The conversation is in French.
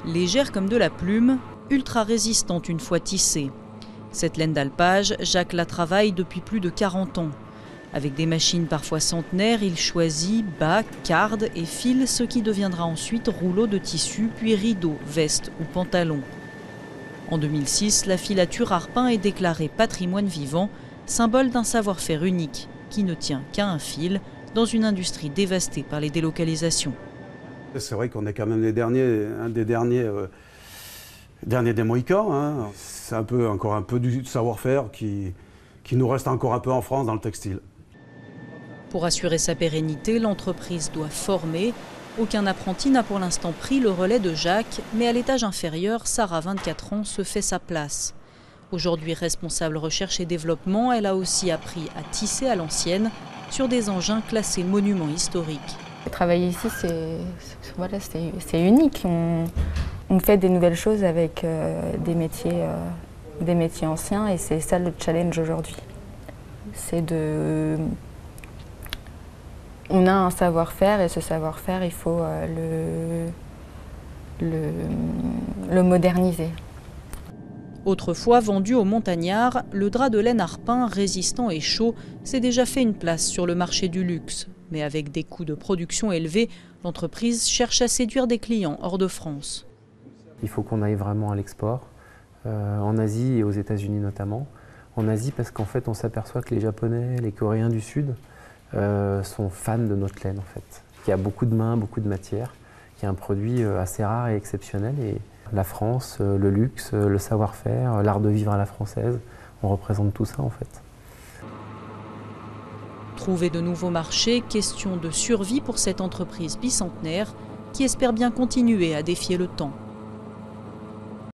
Légère comme de la plume, ultra résistante une fois tissée. Cette laine d'alpage, Jacques la travaille depuis plus de 40 ans. Avec des machines parfois centenaires, il choisit, bat, carde et file ce qui deviendra ensuite rouleau de tissu, puis rideau, veste ou pantalon. En 2006, la filature Arpin est déclarée patrimoine vivant, symbole d'un savoir-faire unique qui ne tient qu'à un fil dans une industrie dévastée par les délocalisations. C'est vrai qu'on est quand même un des derniers des Mohicans. Hein. C'est encore un peu du savoir-faire qui nous reste encore un peu en France dans le textile. Pour assurer sa pérennité, l'entreprise doit former. Aucun apprenti n'a pour l'instant pris le relais de Jacques, mais à l'étage inférieur, Sarah, 24 ans, se fait sa place. Aujourd'hui responsable recherche et développement, elle a aussi appris à tisser à l'ancienne sur des engins classés monuments historiques. Travailler ici, c'est unique. On fait des nouvelles choses avec des métiers anciens et c'est ça le challenge aujourd'hui. On a un savoir-faire et ce savoir-faire, il faut le moderniser. Autrefois vendu aux montagnards, le drap de laine Arpin, résistant et chaud, s'est déjà fait une place sur le marché du luxe. Mais avec des coûts de production élevés, l'entreprise cherche à séduire des clients hors de France. Il faut qu'on aille vraiment à l'export, en Asie et aux États-Unis notamment. En Asie parce qu'en fait on s'aperçoit que les Japonais, les Coréens du Sud sont fans de notre laine en fait. Il y a beaucoup de mains, beaucoup de matière, qui est un produit assez rare et exceptionnel. Et la France, le luxe, le savoir-faire, l'art de vivre à la française, on représente tout ça en fait. Trouver de nouveaux marchés, question de survie pour cette entreprise bicentenaire qui espère bien continuer à défier le temps.